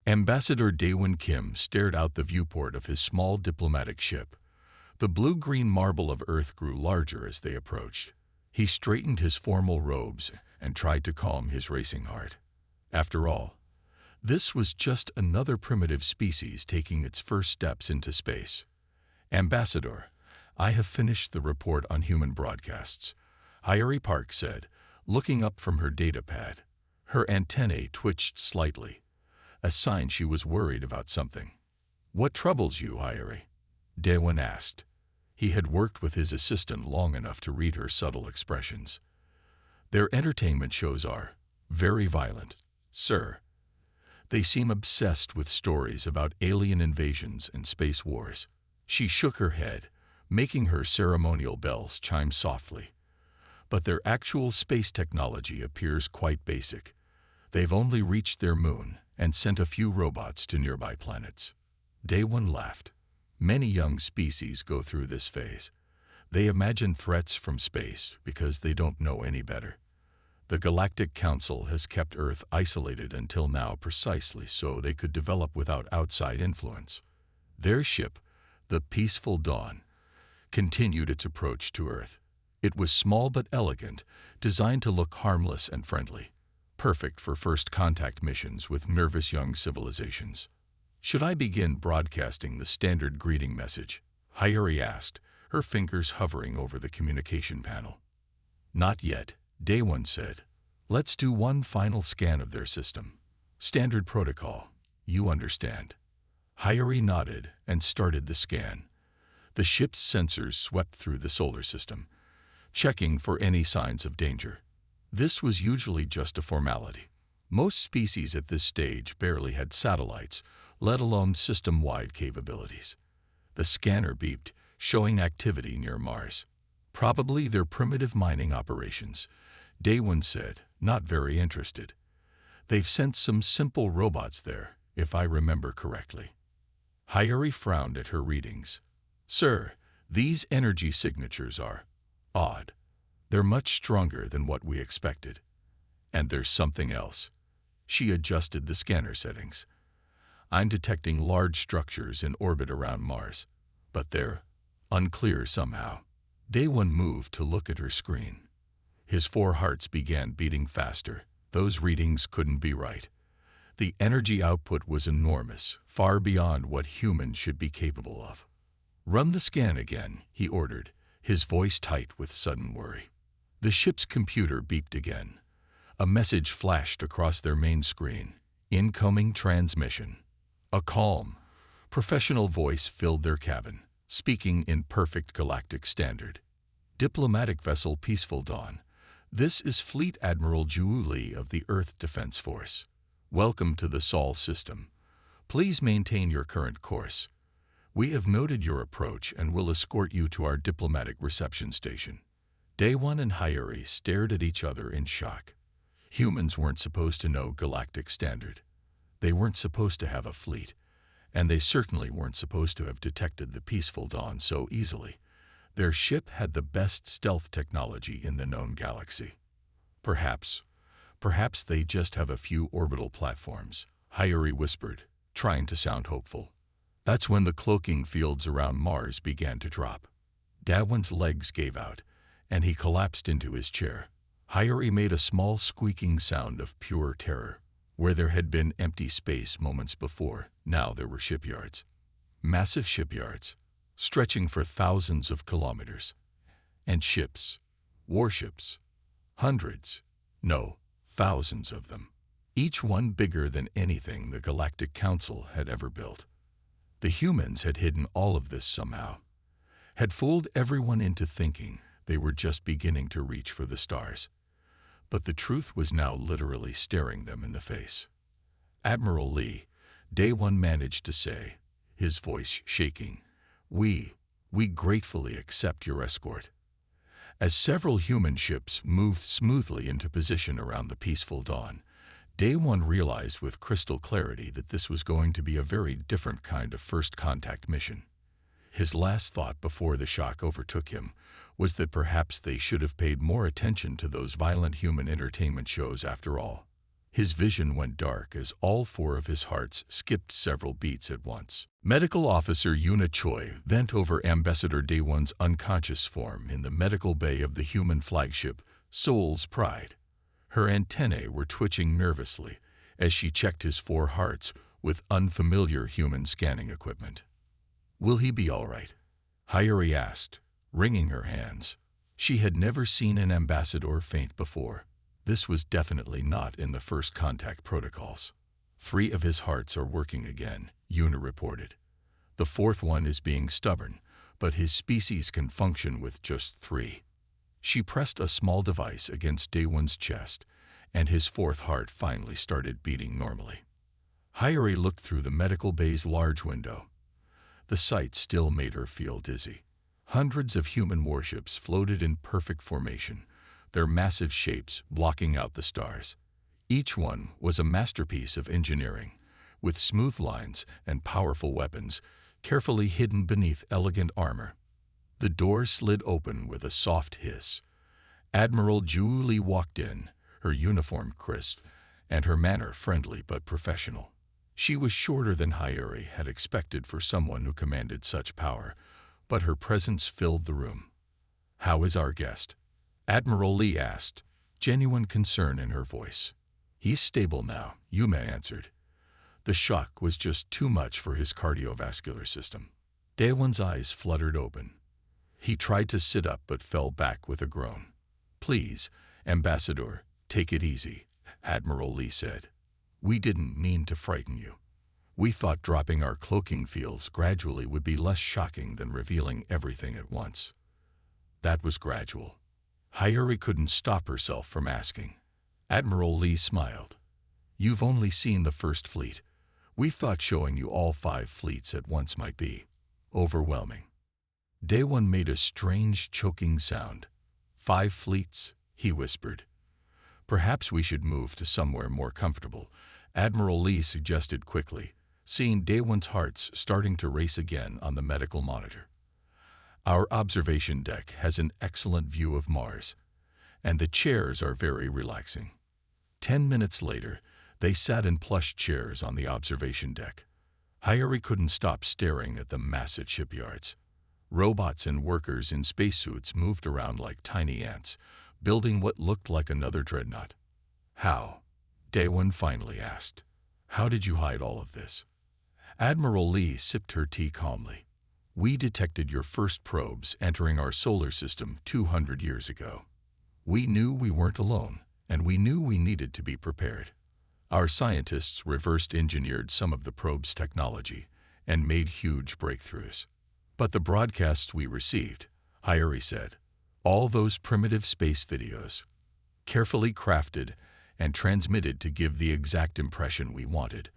Ambassador Daewon Kim stared out the viewport of his small diplomatic ship. The blue-green marble of Earth grew larger as they approached. He straightened his formal robes and tried to calm his racing heart. After all, this was just another primitive species taking its first steps into space. Ambassador, I have finished the report on human broadcasts, Hyori Park said, looking up from her data pad. Her antennae twitched slightly, a sign she was worried about something. What troubles you, Hyori? Daewon asked. He had worked with his assistant long enough to read her subtle expressions. Their entertainment shows are very violent, sir. They seem obsessed with stories about alien invasions and space wars. She shook her head, making her ceremonial bells chime softly. But their actual space technology appears quite basic. They've only reached their moon and sent a few robots to nearby planets. Daewon laughed. Many young species go through this phase. They imagine threats from space because they don't know any better. The Galactic Council has kept Earth isolated until now precisely so they could develop without outside influence. Their ship, the Peaceful Dawn, continued its approach to Earth. It was small but elegant, designed to look harmless and friendly, perfect for first contact missions with nervous young civilizations. Should I begin broadcasting the standard greeting message? Hyori asked, her fingers hovering over the communication panel. Not yet, Daewon said. Let's do one final scan of their system. Standard protocol, you understand. Hyori nodded and started the scan. The ship's sensors swept through the solar system, checking for any signs of danger. This was usually just a formality. Most species at this stage barely had satellites, let alone system-wide capabilities. The scanner beeped, showing activity near Mars. Probably their primitive mining operations, Daewon said, not very interested. They've sent some simple robots there, if I remember correctly. Hyori frowned at her readings. Sir, these energy signatures are odd. They're much stronger than what we expected. And there's something else. She adjusted the scanner settings. I'm detecting large structures in orbit around Mars, but they're unclear somehow. Daewon moved to look at her screen. His 4 hearts began beating faster. Those readings couldn't be right. The energy output was enormous, far beyond what humans should be capable of. Run the scan again, he ordered, his voice tight with sudden worry. The ship's computer beeped again. A message flashed across their main screen. Incoming transmission. A calm, professional voice filled their cabin, speaking in perfect galactic standard. Diplomatic vessel Peaceful Dawn. This is Fleet Admiral Ju Li of the Earth Defense Force. Welcome to the Sol system. Please maintain your current course. We have noted your approach and will escort you to our diplomatic reception station. Daewon and Hyori stared at each other in shock. Humans weren't supposed to know galactic standard. They weren't supposed to have a fleet, and they certainly weren't supposed to have detected the Peaceful Dawn so easily. Their ship had the best stealth technology in the known galaxy. Perhaps they just have a few orbital platforms, Hyori whispered, trying to sound hopeful. That's when the cloaking fields around Mars began to drop. Daewon's legs gave out, and he collapsed into his chair. Hyori made a small squeaking sound of pure terror. Where there had been empty space moments before, now there were shipyards. Massive shipyards, stretching for thousands of kilometers. And ships, warships, hundreds, no, thousands of them. Each one bigger than anything the Galactic Council had ever built. The humans had hidden all of this somehow, had fooled everyone into thinking they were just beginning to reach for the stars. But the truth was now literally staring them in the face. Admiral Lee, Daewon managed to say, his voice shaking, We gratefully accept your escort. As several human ships moved smoothly into position around the Peaceful Dawn, Daewon realized with crystal clarity that this was going to be a very different kind of first contact mission. His last thought before the shock overtook him was that perhaps they should have paid more attention to those violent human entertainment shows after all. His vision went dark as all four of his hearts skipped several beats at once. Medical Officer Yuna Choi bent over Ambassador Daewon's unconscious form in the medical bay of the human flagship, Soul's Pride. Her antennae were twitching nervously as she checked his four hearts with unfamiliar human scanning equipment. "Will he be all right?" Hayuri asked, wringing her hands. She had never seen an ambassador faint before. This was definitely not in the first contact protocols. "3 of his hearts are working again," Yuna reported. "The 4th one is being stubborn, but his species can function with just 3. She pressed a small device against Daewon's chest, and his 4th heart finally started beating normally. Hayuri looked through the medical bay's large window. The sight still made her feel dizzy. Hundreds of human warships floated in perfect formation, their massive shapes blocking out the stars. Each one was a masterpiece of engineering, with smooth lines and powerful weapons carefully hidden beneath elegant armor. The door slid open with a soft hiss. Admiral Julie walked in, her uniform crisp and her manner friendly but professional. She was shorter than Hayuri had expected for someone who commanded such power, but her presence filled the room. "How is our guest?" Admiral Lee asked, genuine concern in her voice. "He's stable now," Yuma answered. "The shock was just too much for his cardiovascular system." Daewon's eyes fluttered open. He tried to sit up but fell back with a groan. "Please, Ambassador, take it easy," Admiral Lee said. "We didn't mean to frighten you. We thought dropping our cloaking fields gradually would be less shocking than revealing everything at once." "That was gradual." Hayuri couldn't stop herself from asking. Admiral Lee smiled. "You've only seen the first fleet. We thought showing you all 5 fleets at once might be overwhelming." Daewon made a strange choking sound. "5 fleets?" he whispered. "Perhaps we should move to somewhere more comfortable," Admiral Lee suggested quickly, seeing Daewon's hearts starting to race again on the medical monitor. "Our observation deck has an excellent view of Mars, and the chairs are very relaxing." 10 minutes later, they sat in plush chairs on the observation deck. Hayuri couldn't stop staring at the massive shipyards. Robots and workers in spacesuits moved around like tiny ants, building what looked like another dreadnought. "How?" Daewon finally asked. "How did you hide all of this?" Admiral Lee sipped her tea calmly. "We detected your first probes entering our solar system 200 years ago. We knew we weren't alone, and we knew we needed to be prepared. Our scientists reverse-engineered some of the probe's technology and made huge breakthroughs. But the broadcasts we received," Hayuri said, "all those primitive space videos, carefully crafted and transmitted to give the exact impression we wanted,"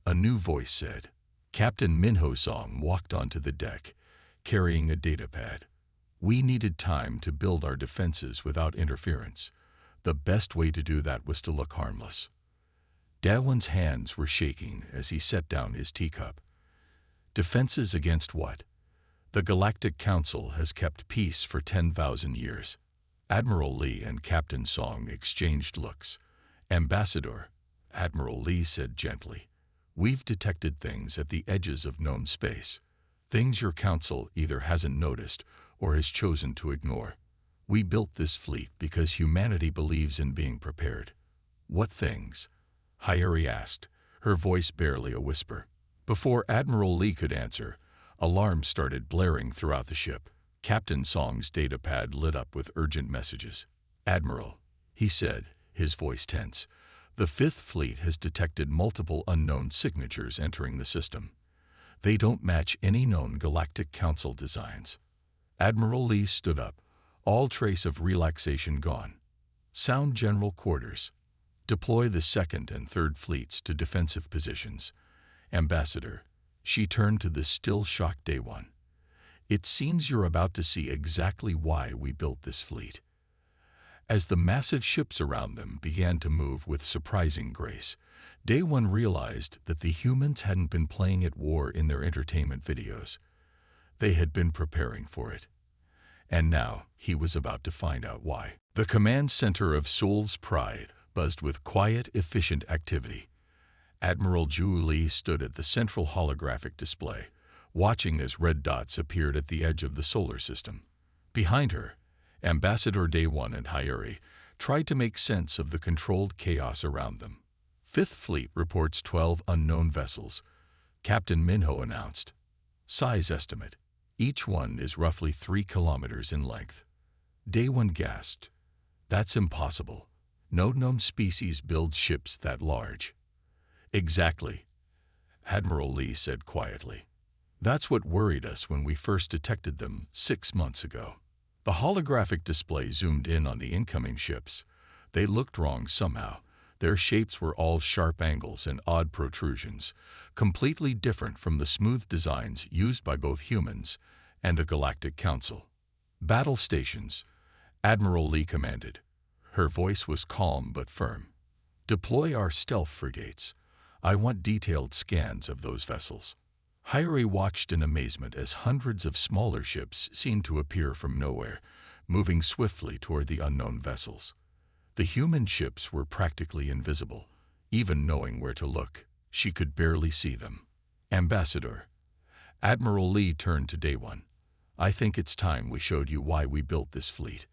a new voice said. Captain Minho Song walked onto the deck, carrying a datapad. "We needed time to build our defenses without interference. The best way to do that was to look harmless." Daewon's hands were shaking as he set down his teacup. "Defenses against what?" "The Galactic Council has kept peace for 10,000 years." Admiral Lee and Captain Song exchanged looks. "Ambassador," Admiral Lee said gently, "we've detected things at the edges of known space. Things your council either hasn't noticed or has chosen to ignore. We built this fleet because humanity believes in being prepared." "What things?" Hayuri asked, her voice barely a whisper. Before Admiral Lee could answer, alarms started blaring throughout the ship. Captain Song's datapad lit up with urgent messages. "Admiral," he said, his voice tense, "the 5th Fleet has detected multiple unknown signatures entering the system. They don't match any known Galactic Council designs." Admiral Lee stood up, all trace of relaxation gone. "Sound general quarters. Deploy the 2nd and 3rd Fleets to defensive positions. Ambassador," she turned to the still shocked Daewon, "it seems you're about to see exactly why we built this fleet." As the massive ships around them began to move with surprising grace, Daewon realized that the humans hadn't been playing at war in their entertainment videos. They had been preparing for it. And now he was about to find out why. The command center of Soul's Pride, buzzed with quiet, efficient activity. Admiral Zhu Li stood at the central holographic display, watching as red dots appeared at the edge of the solar system. Behind her, Ambassador Day One and Hyuri tried to make sense of the controlled chaos around them. Fifth Fleet reports 12 unknown vessels, Captain Minho announced. Sci's estimate. Each one is roughly 3 kilometers in length. Day One gasped. That's impossible. No known species builds ships that large. Exactly, Admiral Lee said quietly. That's what worried us when we first detected them 6 months ago. The holographic display zoomed in on the incoming ships. They looked wrong somehow. Their shapes were all sharp angles and odd protrusions, completely different from the smooth designs used by both humans and the Galactic Council. Battle stations, Admiral Lee commanded. Her voice was calm but firm. Deploy our stealth frigates. I want detailed scans of those vessels. Hyuri watched in amazement as hundreds of smaller ships seemed to appear from nowhere, moving swiftly toward the unknown vessels. The human ships were practically invisible. Even knowing where to look, she could barely see them. Ambassador. Admiral Lee turned to Day One. I think it's time we showed you why we built this fleet.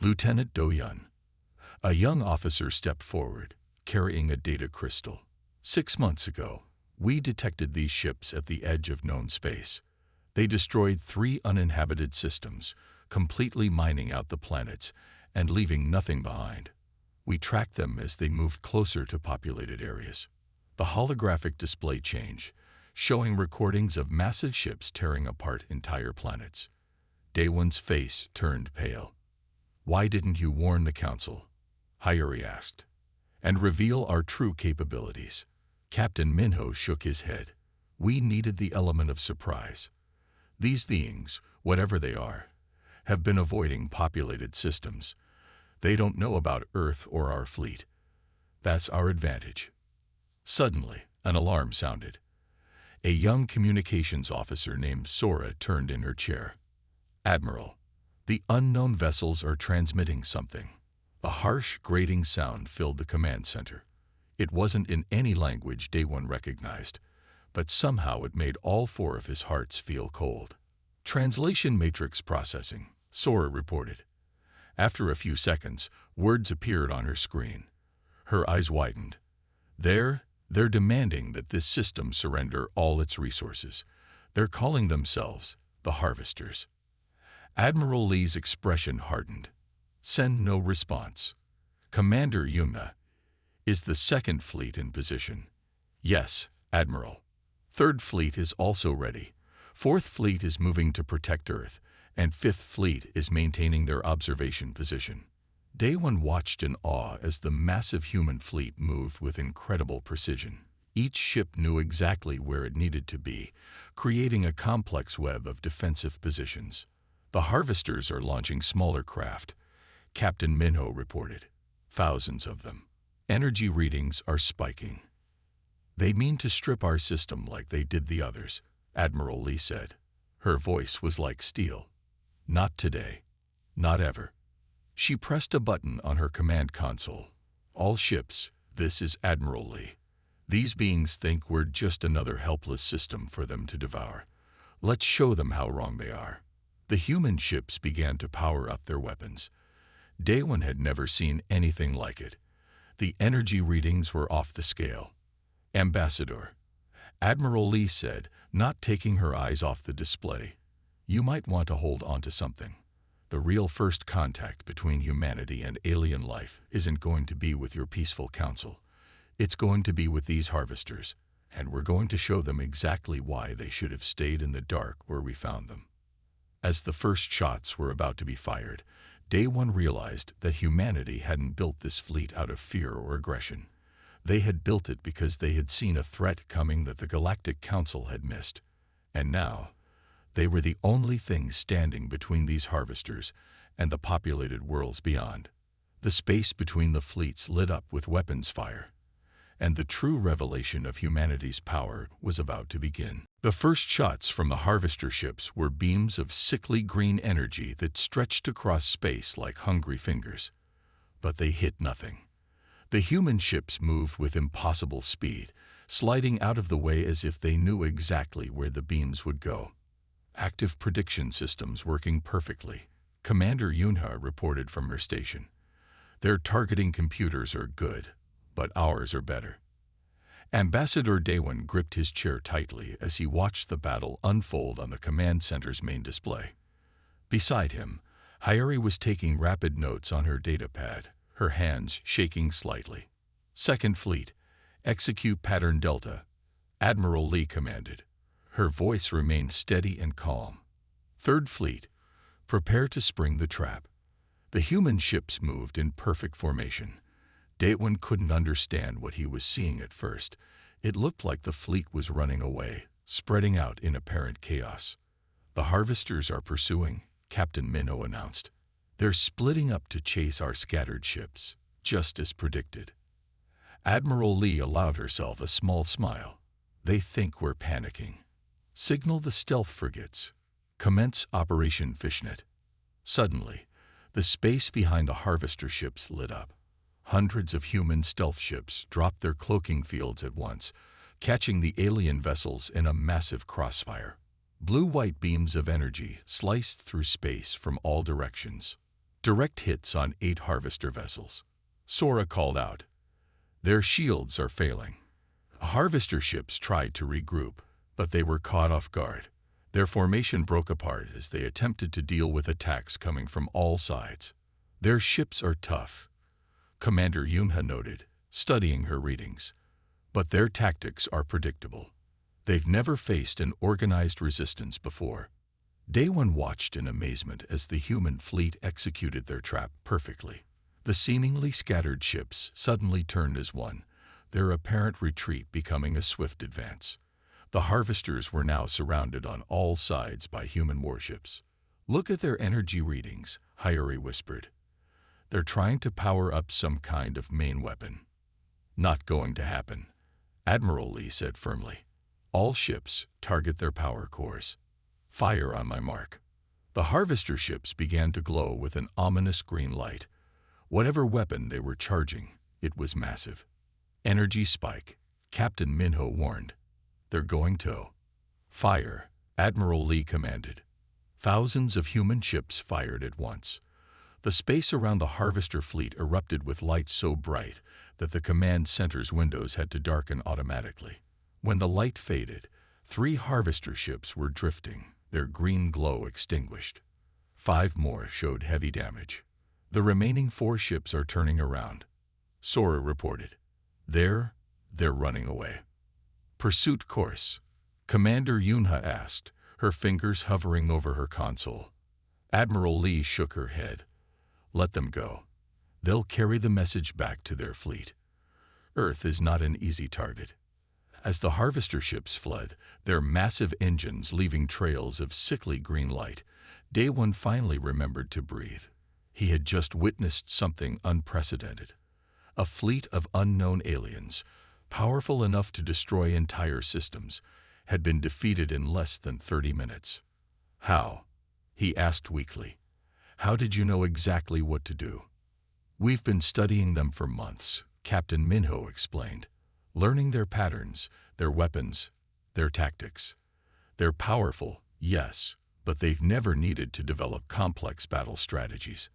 Lieutenant Do Yun. A young officer stepped forward, carrying a data crystal. 6 months ago, we detected these ships at the edge of known space. They destroyed 3 uninhabited systems, completely mining out the planets and leaving nothing behind. We tracked them as they moved closer to populated areas. The holographic display changed, showing recordings of massive ships tearing apart entire planets. Day One's face turned pale. Why didn't you warn the Council? Hyuri asked. And reveal our true capabilities. Captain Minho shook his head. We needed the element of surprise. These beings, whatever they are, have been avoiding populated systems. They don't know about Earth or our fleet. That's our advantage. Suddenly, an alarm sounded. A young communications officer named Sora turned in her chair. Admiral, the unknown vessels are transmitting something. A harsh, grating sound filled the command center. It wasn't in any language Day One recognized, but somehow it made all 4 of his hearts feel cold. Translation matrix processing, Sora reported. After a few seconds, words appeared on her screen. Her eyes widened. They're demanding that this system surrender all its resources. They're calling themselves the Harvesters. Admiral Lee's expression hardened. Send no response. Commander Yuna, is the 2nd Fleet in position? Yes, Admiral. 3rd Fleet is also ready. 4th Fleet is moving to protect Earth, and 5th Fleet is maintaining their observation position. Day One watched in awe as the massive human fleet moved with incredible precision. Each ship knew exactly where it needed to be, creating a complex web of defensive positions. The Harvesters are launching smaller craft, Captain Minho reported. Thousands of them. Energy readings are spiking. They mean to strip our system like they did the others, Admiral Lee said. Her voice was like steel. Not today. Not ever. She pressed a button on her command console. All ships, this is Admiral Lee. These beings think we're just another helpless system for them to devour. Let's show them how wrong they are. The human ships began to power up their weapons. Day One had never seen anything like it. The energy readings were off the scale. Ambassador, Admiral Lee said, not taking her eyes off the display. You might want to hold on to something. The real first contact between humanity and alien life isn't going to be with your peaceful council. It's going to be with these Harvesters, and we're going to show them exactly why they should have stayed in the dark where we found them. As the first shots were about to be fired, Day One realized that humanity hadn't built this fleet out of fear or aggression. They had built it because they had seen a threat coming that the Galactic Council had missed. And now, they were the only thing standing between these Harvesters and the populated worlds beyond. The space between the fleets lit up with weapons fire, and the true revelation of humanity's power was about to begin. The first shots from the Harvester ships were beams of sickly green energy that stretched across space like hungry fingers. But they hit nothing. The human ships moved with impossible speed, sliding out of the way as if they knew exactly where the beams would go. Active prediction systems working perfectly, Commander Yunha reported from her station. Their targeting computers are good, but ours are better. Ambassador Daewon gripped his chair tightly as he watched the battle unfold on the command center's main display. Beside him, Hayuri was taking rapid notes on her datapad, her hands shaking slightly. Second Fleet, execute pattern Delta, Admiral Lee commanded. Her voice remained steady and calm. Third Fleet, prepare to spring the trap. The human ships moved in perfect formation. Daewon couldn't understand what he was seeing at first. It looked like the fleet was running away, spreading out in apparent chaos. The harvesters are pursuing, Captain Minho announced. They're splitting up to chase our scattered ships, just as predicted. Admiral Lee allowed herself a small smile. They think we're panicking. Signal the stealth frigates. Commence Operation Fishnet. Suddenly, the space behind the harvester ships lit up. Hundreds of human stealth ships dropped their cloaking fields at once, catching the alien vessels in a massive crossfire. Blue-white beams of energy sliced through space from all directions. Direct hits on 8 harvester vessels. Sora called out, "Their shields are failing." Harvester ships tried to regroup, but they were caught off guard. Their formation broke apart as they attempted to deal with attacks coming from all sides. Their ships are tough, Commander Yunha noted, studying her readings. But their tactics are predictable. They've never faced an organized resistance before. Daewon watched in amazement as the human fleet executed their trap perfectly. The seemingly scattered ships suddenly turned as one, their apparent retreat becoming a swift advance. The harvesters were now surrounded on all sides by human warships. "Look at their energy readings," Hayuri whispered. "They're trying to power up some kind of main weapon." "Not going to happen," Admiral Lee said firmly. "All ships target their power cores. Fire on my mark." The harvester ships began to glow with an ominous green light. Whatever weapon they were charging, it was massive. "Energy spike," Captain Minho warned. "They're going to." "Fire," Admiral Lee commanded. Thousands of human ships fired at once. The space around the harvester fleet erupted with light so bright that the command center's windows had to darken automatically. When the light faded, 3 harvester ships were drifting, their green glow extinguished. 5 more showed heavy damage. "The remaining 4 ships are turning around," Sora reported. They're running away." "Pursuit course?" Commander Yunha asked, her fingers hovering over her console. Admiral Lee shook her head. "Let them go. They'll carry the message back to their fleet. Earth is not an easy target." As the harvester ships fled, their massive engines leaving trails of sickly green light, Daewon finally remembered to breathe. He had just witnessed something unprecedented. A fleet of unknown aliens, powerful enough to destroy entire systems, had been defeated in less than 30 minutes. "How?" he asked weakly. "How did you know exactly what to do?" "We've been studying them for months," Captain Minho explained. "Learning their patterns, their weapons, their tactics. They're powerful, yes, but they've never needed to develop complex battle strategies.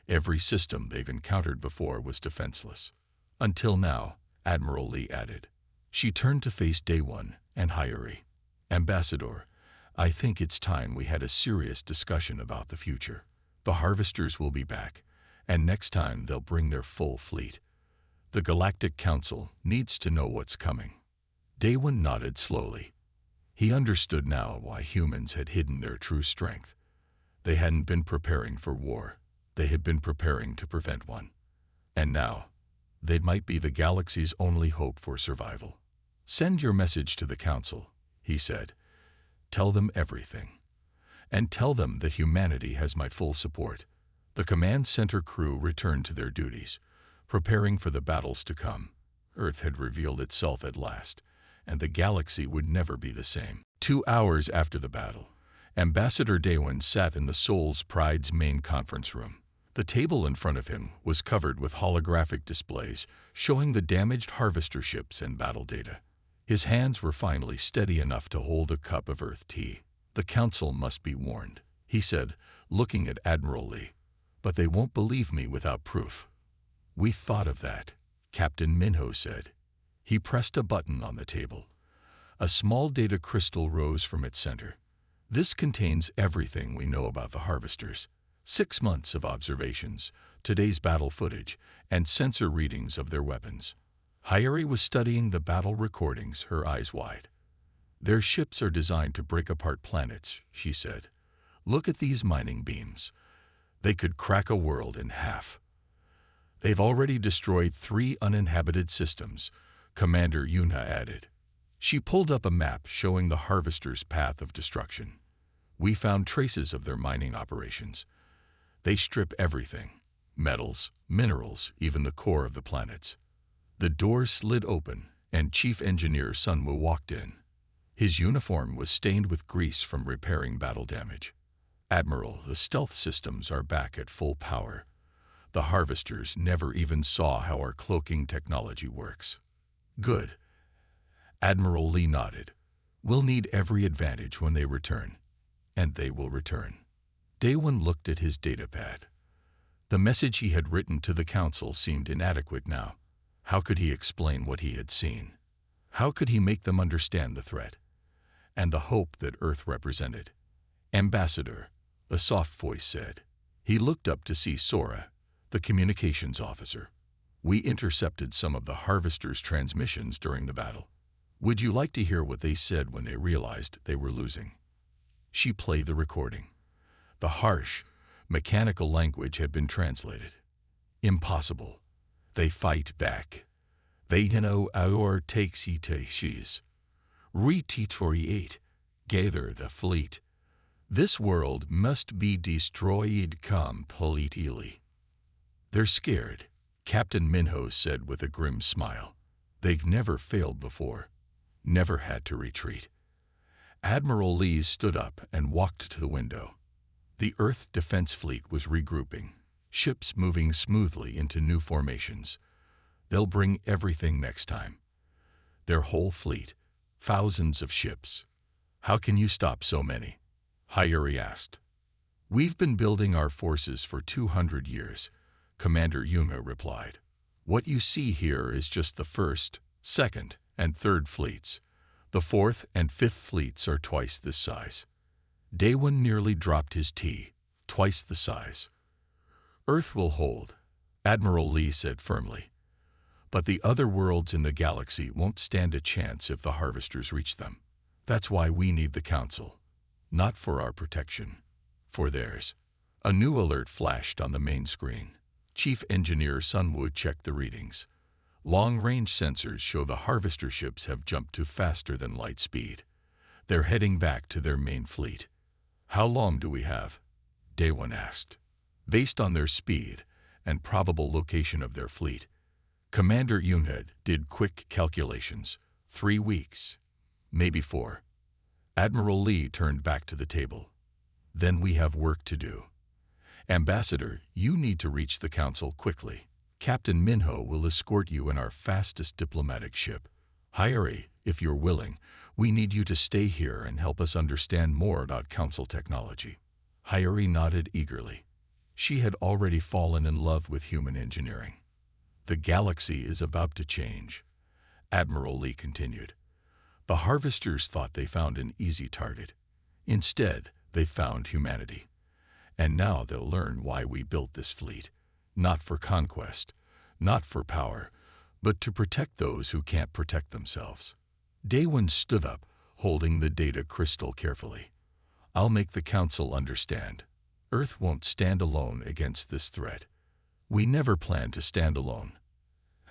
Every system they've encountered before was defenseless. Until now," Admiral Lee added. She turned to face Daewon and Hayuri. "Ambassador, I think it's time we had a serious discussion about the future. The harvesters will be back, and next time they'll bring their full fleet. The Galactic Council needs to know what's coming." Daewon nodded slowly. He understood now why humans had hidden their true strength. They hadn't been preparing for war. They had been preparing to prevent one. And now, they might be the galaxy's only hope for survival. "Send your message to the Council," he said. "Tell them everything. And tell them that humanity has my full support." The command center crew returned to their duties, preparing for the battles to come. Earth had revealed itself at last, and the galaxy would never be the same. 2 hours after the battle, Ambassador Daewon sat in the Soul's Pride's main conference room. The table in front of him was covered with holographic displays showing the damaged harvester ships and battle data. His hands were finally steady enough to hold a cup of Earth tea. "The Council must be warned," he said, looking at Admiral Lee. "But they won't believe me without proof." "We thought of that," Captain Minho said. He pressed a button on the table. A small data crystal rose from its center. "This contains everything we know about the harvesters. 6 months of observations, today's battle footage, and sensor readings of their weapons." Hayuri was studying the battle recordings, her eyes wide. "Their ships are designed to break apart planets," she said. "Look at these mining beams. They could crack a world in half." "They've already destroyed 3 uninhabited systems," Commander Yuna added. She pulled up a map showing the harvesters' path of destruction. "We found traces of their mining operations. They strip everything: metals, minerals, even the core of the planets." The door slid open, and Chief Engineer Sunwoo walked in. His uniform was stained with grease from repairing battle damage. "Admiral, the stealth systems are back at full power. The harvesters never even saw how our cloaking technology works." "Good." Admiral Lee nodded. "We'll need every advantage when they return." And they will return. Daewon looked at his datapad. The message he had written to the Council seemed inadequate now. How could he explain what he had seen? How could he make them understand the threat and the hope that Earth represented? "Ambassador," a soft voice said. He looked up to see Sora, the communications officer. "We intercepted some of the harvesters' transmissions during the battle. Would you like to hear what they said when they realized they were losing?" She played the recording. The harsh, mechanical language had been translated. "Impossible. They fight back. They know our takes retaliate. Gather the fleet. This world must be destroyed completely." "They're scared," Captain Minho said with a grim smile. "They've never failed before, never had to retreat." Admiral Lee stood up and walked to the window. The Earth Defense Fleet was regrouping, ships moving smoothly into new formations. "They'll bring everything next time. Their whole fleet, thousands of ships." "How can you stop so many?" Hayuri asked. "We've been building our forces for 200 years, Commander Yuna replied. "What you see here is just the first, second, and third fleets. The fourth and fifth fleets are twice this size." Daewon nearly dropped his tea. "Twice the size." "Earth will hold," Admiral Lee said firmly. "But the other worlds in the galaxy won't stand a chance if the harvesters reach them. That's why we need the Council. Not for our protection, for theirs." A new alert flashed on the main screen. Chief Engineer Sunwoo checked the readings. Long-range sensors show the harvester ships have jumped to faster than light speed. They're heading back to their main fleet. "How long do we have?" Daewon asked. Based on their speed and probable location of their fleet, Commander Yunhed did quick calculations. 3 weeks, maybe 4. Admiral Lee turned back to the table. "Then we have work to do. Ambassador, you need to reach the Council quickly. Captain Minho will escort you in our fastest diplomatic ship. Hayuri, if you're willing, we need you to stay here and help us understand more about Council technology." Hayuri nodded eagerly. She had already fallen in love with human engineering. "The galaxy is about to change," Admiral Lee continued. "The harvesters thought they found an easy target. Instead, they found humanity. And now they'll learn why we built this fleet. Not for conquest, not for power, but to protect those who can't protect themselves." Daewon stood up, holding the data crystal carefully. "I'll make the Council understand. Earth won't stand alone against this threat. We never planned to stand alone."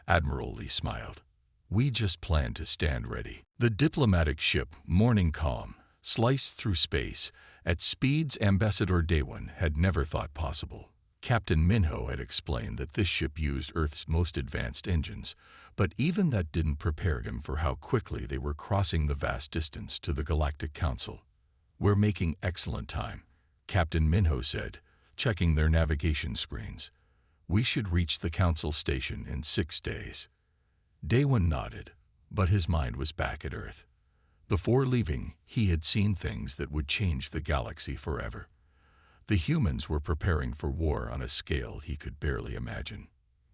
Admiral Lee smiled. "We just planned to stand ready." The diplomatic ship, Morning Calm, sliced through space at speeds Ambassador Daewon had never thought possible. Captain Minho had explained that this ship used Earth's most advanced engines, but even that didn't prepare him for how quickly they were crossing the vast distance to the Galactic Council. "We're making excellent time," Captain Minho said, checking their navigation screens. "We should reach the council station in 6 days." Daewon nodded, but his mind was back at Earth. Before leaving, he had seen things that would change the galaxy forever. The humans were preparing for war on a scale he could barely imagine.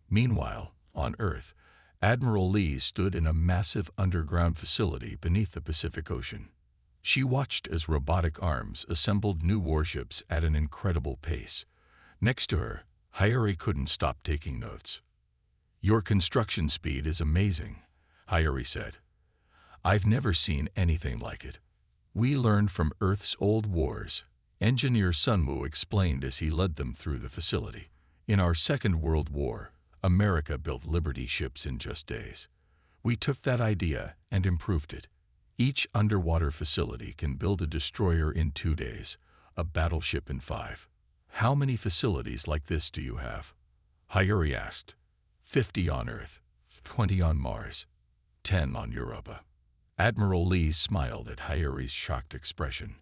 Meanwhile, on Earth, Admiral Lee stood in a massive underground facility beneath the Pacific Ocean. She watched as robotic arms assembled new warships at an incredible pace. Next to her, Hayuri couldn't stop taking notes. "Your construction speed is amazing," Hayuri said. "I've never seen anything like it. We learned from Earth's old wars," Engineer Sunwoo explained as he led them through the facility. "In our Second World War, America built Liberty ships in just days. We took that idea and improved it. Each underwater facility can build a destroyer in 2 days, a battleship in 5. How many facilities like this do you have?" Hayuri asked. 50 on Earth, 20 on Mars, 10 on Europa." Admiral Lee smiled at Hayuri's shocked expression.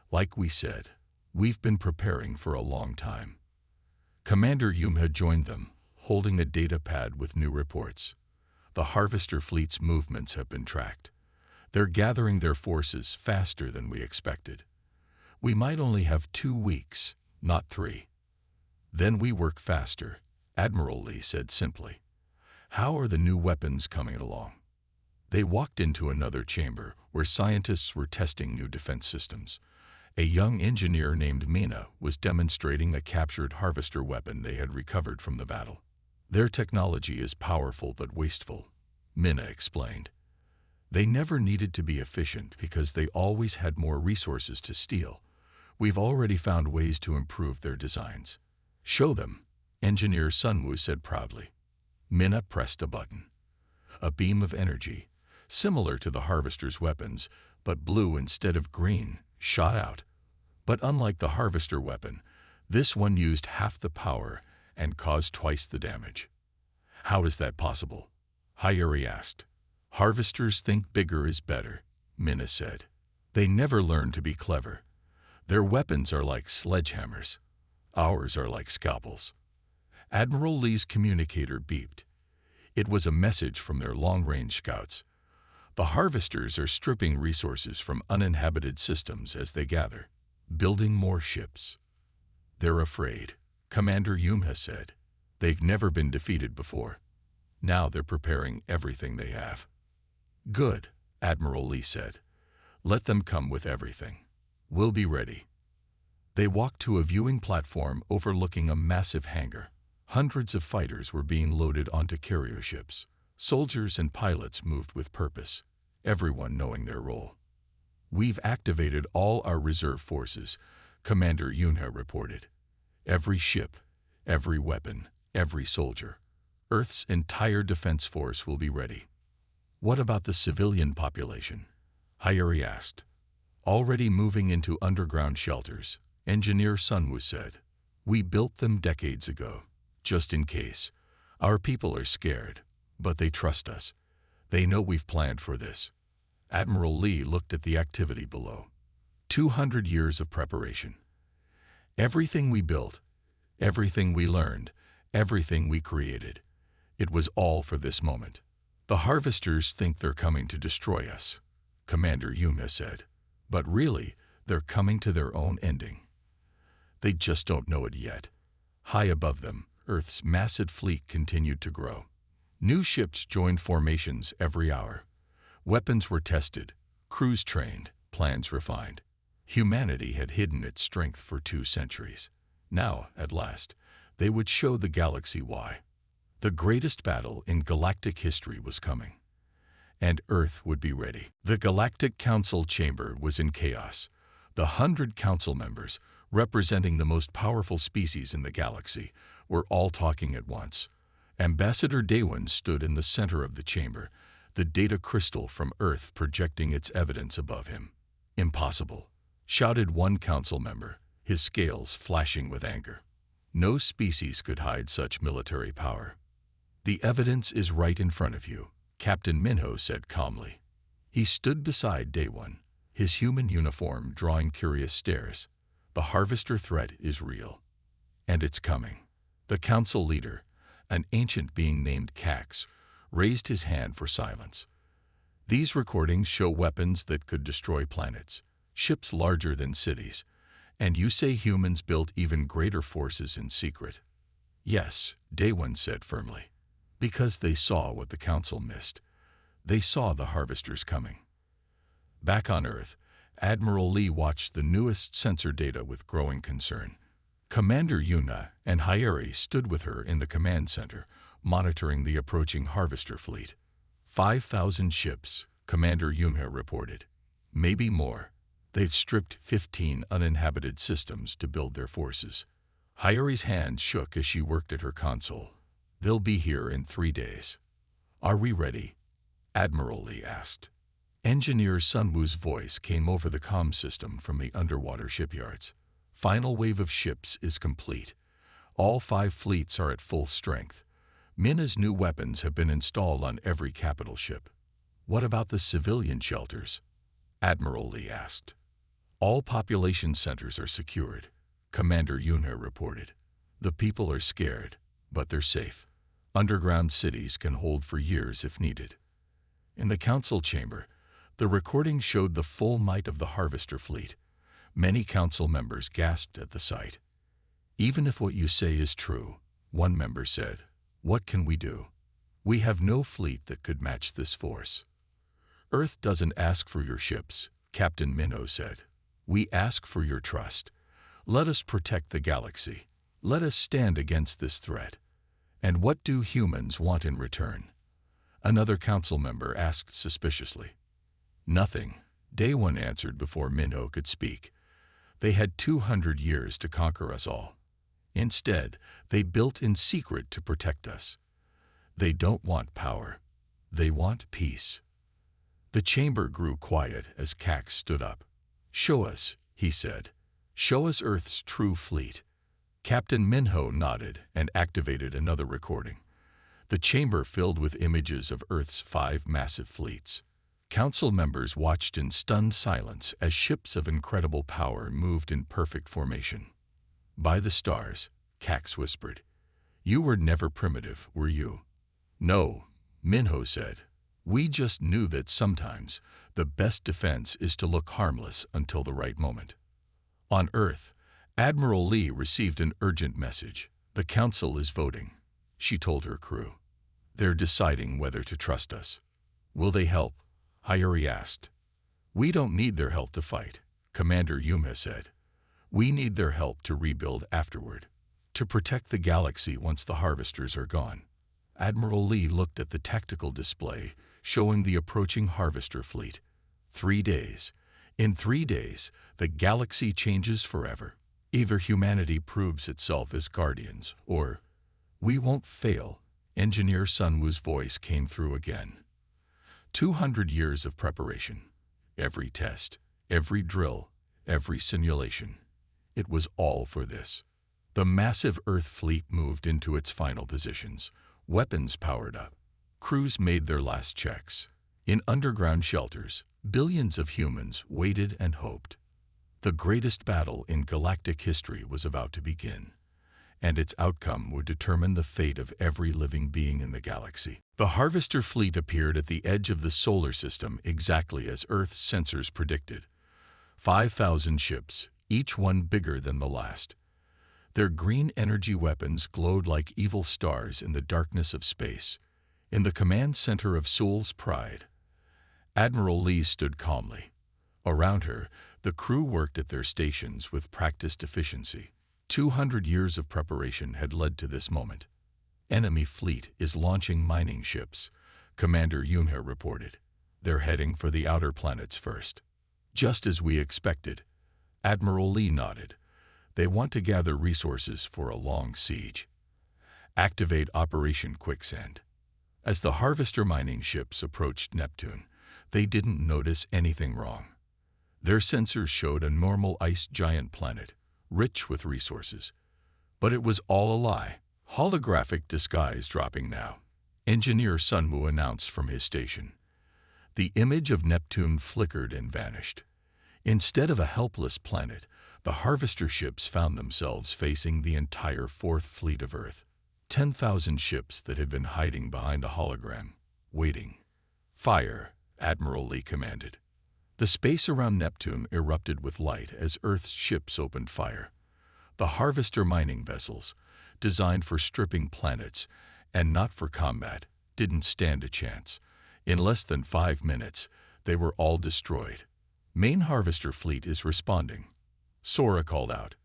"Like we said, we've been preparing for a long time." Commander Yum had joined them, holding a data pad with new reports. "The Harvester fleet's movements have been tracked. They're gathering their forces faster than we expected. We might only have 2 weeks, not 3. "Then we work faster," Admiral Lee said simply. "How are the new weapons coming along?" They walked into another chamber where scientists were testing new defense systems. A young engineer named Mina was demonstrating a captured harvester weapon they had recovered from the battle. "Their technology is powerful but wasteful," Mina explained. "They never needed to be efficient because they always had more resources to steal. We've already found ways to improve their designs." "Show them," Engineer Sunwoo said proudly. Mina pressed a button. A beam of energy, similar to the Harvester's weapons, but blue instead of green, shot out. But unlike the Harvester weapon, this one used half the power and caused twice the damage. "How is that possible?" Hayuri asked. "Harvesters think bigger is better," Mina said. "They never learn to be clever. Their weapons are like sledgehammers. Ours are like scalpels." Admiral Lee's communicator beeped. It was a message from their long-range scouts. "The Harvesters are stripping resources from uninhabited systems as they gather, building more ships. They're afraid," Commander Yumha said. "They've never been defeated before. Now they're preparing everything they have." "Good," Admiral Lee said. "Let them come with everything. We'll be ready." They walked to a viewing platform overlooking a massive hangar. Hundreds of fighters were being loaded onto carrier ships. Soldiers and pilots moved with purpose, everyone knowing their role. "We've activated all our reserve forces," Commander Yunha reported. "Every ship, every weapon, every soldier. Earth's entire defense force will be ready." "What about the civilian population?" Hayuri asked. "Already moving into underground shelters," Engineer Sunwoo said. "We built them decades ago, just in case. Our people are scared, but they trust us. They know we've planned for this." Admiral Lee looked at the activity below. 200 years of preparation. Everything we built, everything we learned, everything we created. It was all for this moment. "The Harvesters think they're coming to destroy us," Commander Yuma said. "But really, they're coming to their own ending. They just don't know it yet." High above them, Earth's massive fleet continued to grow. New ships joined formations every hour. Weapons were tested, crews trained, plans refined. Humanity had hidden its strength for 2 centuries. Now, at last, they would show the galaxy why. The greatest battle in galactic history was coming, and Earth would be ready. The Galactic Council chamber was in chaos. The 100 council members, representing the most powerful species in the galaxy, were all talking at once. Ambassador Daewon stood in the center of the chamber, the data crystal from Earth projecting its evidence above him. "Impossible," shouted one council member, his scales flashing with anger. "No species could hide such military power." "The evidence is right in front of you," Captain Minho said calmly. He stood beside Daewon, his human uniform drawing curious stares. "The Harvester threat is real. And it's coming. The council leader, an ancient being named Cax, raised his hand for silence. These recordings show weapons that could destroy planets, ships larger than cities, and you say humans built even greater forces in secret. Yes, Daewon said firmly. Because they saw what the council missed. They saw the harvesters coming. Back on Earth, Admiral Lee watched the newest sensor data with growing concern. Commander Yuna and Hyeri stood with her in the command center, monitoring the approaching harvester fleet. 5,000 ships, Commander Yuna reported. Maybe more. They've stripped 15 uninhabited systems to build their forces. Hyeri's hand shook as she worked at her console. They'll be here in 3 days. Are we ready? Admiral Lee asked. Engineer Sunwoo's voice came over the comm system from the underwater shipyards. Final wave of ships is complete. All 5 fleets are at full strength. Mina's new weapons have been installed on every capital ship. What about the civilian shelters? Admiral Lee asked. All population centers are secured, Commander Yuna reported. The people are scared, but they're safe. Underground cities can hold for years if needed. In the council chamber, the recording showed the full might of the harvester fleet. Many council members gasped at the sight. Even if what you say is true, one member said, what can we do? We have no fleet that could match this force. Earth doesn't ask for your ships, Captain Minho said. We ask for your trust. Let us protect the galaxy. Let us stand against this threat. And what do humans want in return? Another council member asked suspiciously. Nothing, Daewon answered before Minho could speak. They had 200 years to conquer us all. Instead, they built in secret to protect us. They don't want power. They want peace. The chamber grew quiet as Cax stood up. Show us, he said. Show us Earth's true fleet. Captain Minho nodded and activated another recording. The chamber filled with images of Earth's 5 massive fleets. Council members watched in stunned silence as ships of incredible power moved in perfect formation. By the stars, Cax whispered. You were never primitive, were you? No, Minho said. We just knew that sometimes the best defense is to look harmless until the right moment. On Earth, Admiral Lee received an urgent message. The council is voting, she told her crew. They're deciding whether to trust us. Will they help? Hyeri asked. We don't need their help to fight, Commander Yuma said. We need their help to rebuild afterward, to protect the galaxy once the harvesters are gone. Admiral Lee looked at the tactical display showing the approaching harvester fleet. 3 days. In 3 days, the galaxy changes forever. Either humanity proves itself as guardians, or we won't fail. Engineer Sunwoo's voice came through again. 200 years of preparation. Every test, every drill, every simulation. It was all for this. The massive Earth fleet moved into its final positions. Weapons powered up. Crews made their last checks. In underground shelters, billions of humans waited and hoped. The greatest battle in galactic history was about to begin, and its outcome would determine the fate of every living being in the galaxy. The harvester fleet appeared at the edge of the solar system exactly as Earth's sensors predicted. 5,000 ships, each one bigger than the last. Their green energy weapons glowed like evil stars in the darkness of space. In the command center of Seoul's Pride, Admiral Lee stood calmly. Around her, the crew worked at their stations with practiced efficiency. 200 years of preparation had led to this moment. Enemy fleet is launching mining ships, Commander Yunhe reported. They're heading for the outer planets first. Just as we expected, Admiral Lee nodded. They want to gather resources for a long siege. Activate Operation Quicksand. As the harvester mining ships approached Neptune, they didn't notice anything wrong. Their sensors showed a normal ice giant planet, rich with resources. But it was all a lie. Holographic disguise dropping now, Engineer Sunwoo announced from his station. The image of Neptune flickered and vanished. Instead of a helpless planet, the harvester ships found themselves facing the entire Fourth Fleet of Earth. 10,000 ships that had been hiding behind a hologram, waiting. "Fire," Admiral Lee commanded. The space around Neptune erupted with light as Earth's ships opened fire. The harvester mining vessels, designed for stripping planets and not for combat, didn't stand a chance. In less than 5 minutes, they were all destroyed. "Main harvester fleet is responding," Sora called out.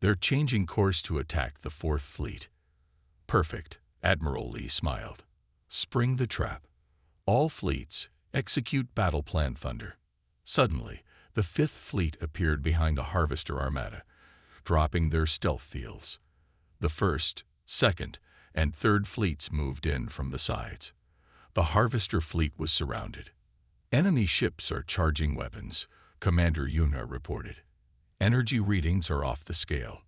"They're changing course to attack the Fourth Fleet." "Perfect," Admiral Lee smiled. "Spring the trap. All fleets, execute Battle Plan Thunder." Suddenly, the Fifth Fleet appeared behind the harvester armada, dropping their stealth fields. The First, Second, and Third Fleets moved in from the sides. The harvester fleet was surrounded. "Enemy ships are charging weapons," Commander Yuna reported. "Energy readings are off the scale."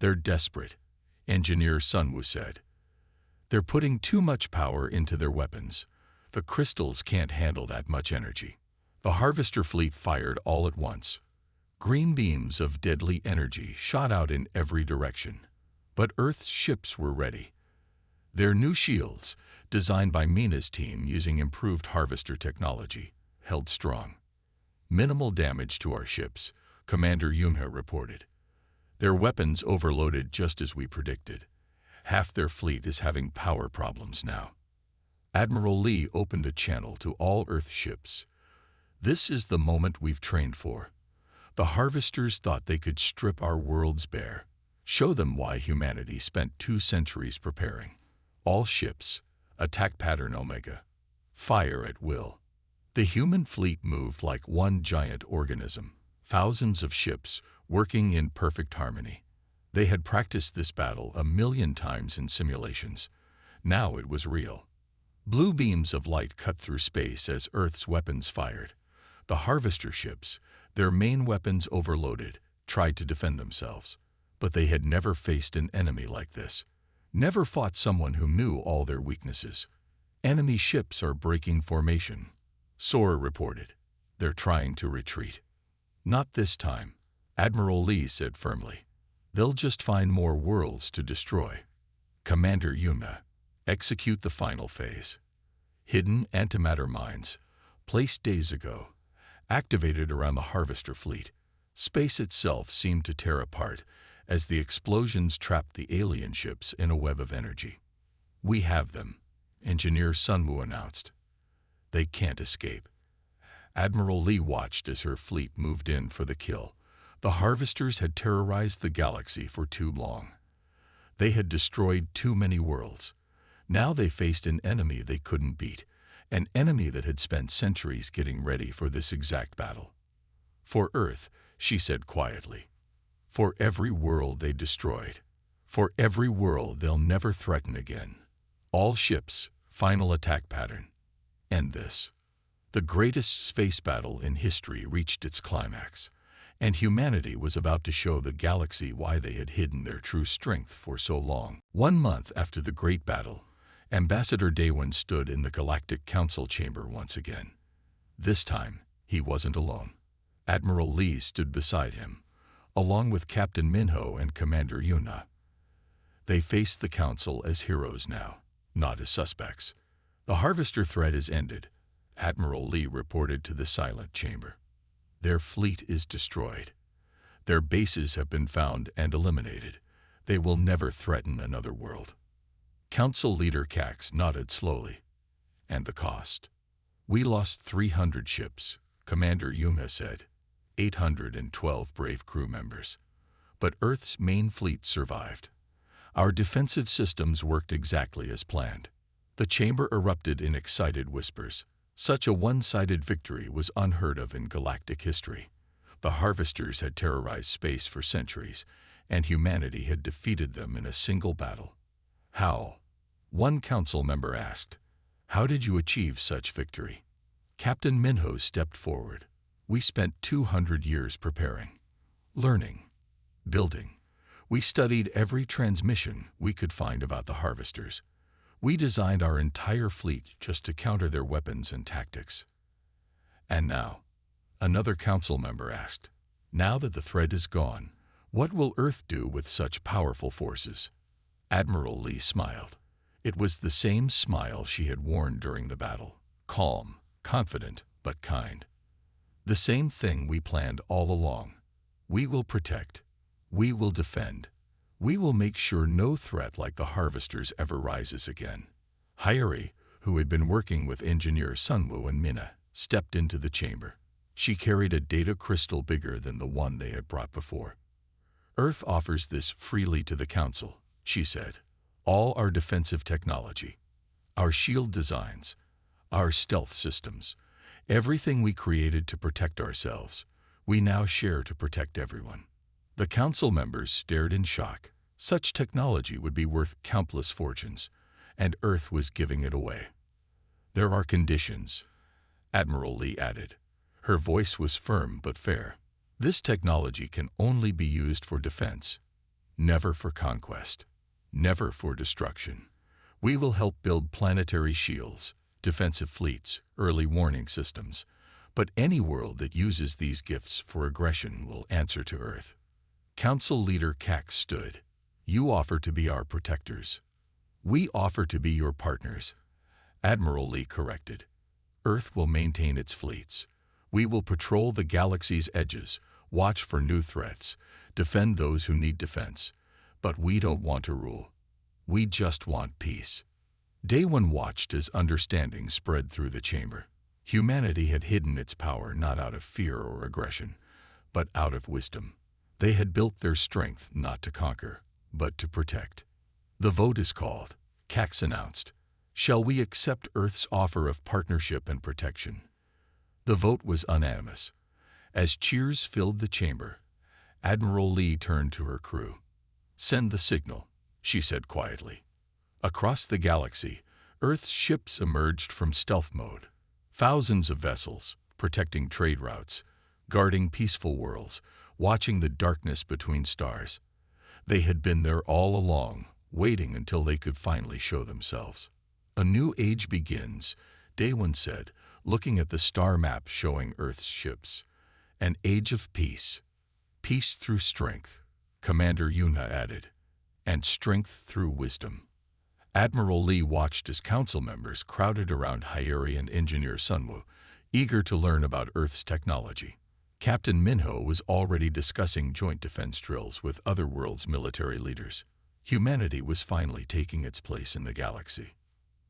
"They're desperate," Engineer Sunwoo said. "They're putting too much power into their weapons. The crystals can't handle that much energy." The harvester fleet fired all at once. Green beams of deadly energy shot out in every direction. But Earth's ships were ready. Their new shields, designed by Mina's team using improved harvester technology, held strong. "Minimal damage to our ships," Commander Yunha reported. "Their weapons overloaded just as we predicted. Half their fleet is having power problems now." Admiral Lee opened a channel to all Earth ships. "This is the moment we've trained for. The harvesters thought they could strip our worlds bare. Show them why humanity spent 2 centuries preparing. All ships, attack pattern Omega. Fire at will." The human fleet moved like one giant organism, thousands of ships working in perfect harmony. They had practiced this battle 1,000,000 times in simulations. Now it was real. Blue beams of light cut through space as Earth's weapons fired. The harvester ships, their main weapons overloaded, tried to defend themselves. But they had never faced an enemy like this. Never fought someone who knew all their weaknesses. "Enemy ships are breaking formation," Sora reported. "They're trying to retreat." "Not this time," Admiral Lee said firmly. "They'll just find more worlds to destroy." Commander Yuna, execute the final phase. Hidden antimatter mines, placed days ago, activated around the harvester fleet. Space itself seemed to tear apart as the explosions trapped the alien ships in a web of energy. "We have them," Engineer Sunwoo announced. "They can't escape." Admiral Lee watched as her fleet moved in for the kill. The harvesters had terrorized the galaxy for too long. They had destroyed too many worlds. Now they faced an enemy they couldn't beat, an enemy that had spent centuries getting ready for this exact battle. "For Earth," she said quietly. "For every world they destroyed. For every world they'll never threaten again. All ships, final attack pattern. End this." The greatest space battle in history reached its climax, and humanity was about to show the galaxy why they had hidden their true strength for so long. 1 month after the great battle, Ambassador Daewon stood in the Galactic Council chamber once again. This time, he wasn't alone. Admiral Lee stood beside him, along with Captain Minho and Commander Yuna. They faced the Council as heroes now, not as suspects. "The harvester threat is ended," Admiral Lee reported to the silent chamber. "Their fleet is destroyed. Their bases have been found and eliminated. They will never threaten another world." Council leader Cax nodded slowly. "And the cost?" "We lost 300 ships," Commander Yuna said. 812 brave crew members. But Earth's main fleet survived. Our defensive systems worked exactly as planned. The chamber erupted in excited whispers. Such a one-sided victory was unheard of in galactic history. The harvesters had terrorized space for centuries, and humanity had defeated them in a single battle. "How?" one council member asked. "How did you achieve such victory?" Captain Minho stepped forward. "We spent 200 years preparing, learning, building. We studied every transmission we could find about the harvesters. We designed our entire fleet just to counter their weapons and tactics. And now, Another council member asked. Now that the threat is gone, what will Earth do with such powerful forces? Admiral Lee smiled. It was the same smile she had worn during the battle. Calm, confident, but kind. The same thing we planned all along. We will protect. We will defend. We will make sure no threat like the Harvesters ever rises again. Hayuri, who had been working with Engineer Sunwoo and Minna, stepped into the chamber. She carried a data crystal bigger than the one they had brought before. Earth offers this freely to the Council, she said. All our defensive technology, our shield designs, our stealth systems, everything we created to protect ourselves, we now share to protect everyone. The Council members stared in shock. Such technology would be worth countless fortunes, and Earth was giving it away. There are conditions, Admiral Lee added. Her voice was firm but fair. This technology can only be used for defense, never for conquest, never for destruction. We will help build planetary shields, defensive fleets, early warning systems, but any world that uses these gifts for aggression will answer to Earth. Council leader Cax stood. You offer to be our protectors. We offer to be your partners. Admiral Lee corrected. Earth will maintain its fleets. We will patrol the galaxy's edges, watch for new threats, defend those who need defense. But we don't want to rule. We just want peace. Daewon watched as understanding spread through the chamber. Humanity had hidden its power not out of fear or aggression, but out of wisdom. They had built their strength not to conquer, but to protect. The vote is called, Cax announced. Shall we accept Earth's offer of partnership and protection? The vote was unanimous. As cheers filled the chamber, Admiral Lee turned to her crew. Send the signal, she said quietly. Across the galaxy, Earth's ships emerged from stealth mode. Thousands of vessels, protecting trade routes, guarding peaceful worlds, watching the darkness between stars. They had been there all along, waiting until they could finally show themselves. A new age begins, Daewon said, looking at the star map showing Earth's ships. An age of peace. Peace through strength, Commander Yuna added, and strength through wisdom. Admiral Lee watched as council members crowded around Hayuri and Engineer Sunwoo, eager to learn about Earth's technology. Captain Minho was already discussing joint defense drills with other worlds' military leaders. Humanity was finally taking its place in the galaxy.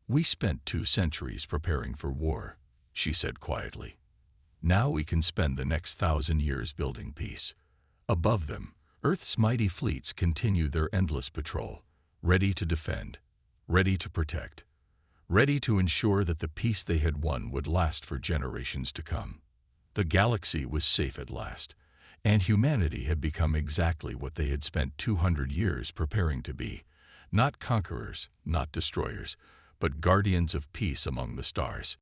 We spent 2 centuries preparing for war, she said quietly. Now we can spend the next 1,000 years building peace. Above them, Earth's mighty fleets continue their endless patrol, ready to defend, ready to protect, ready to ensure that the peace they had won would last for generations to come. The galaxy was safe at last, and humanity had become exactly what they had spent 200 years preparing to be, not conquerors, not destroyers, but guardians of peace among the stars.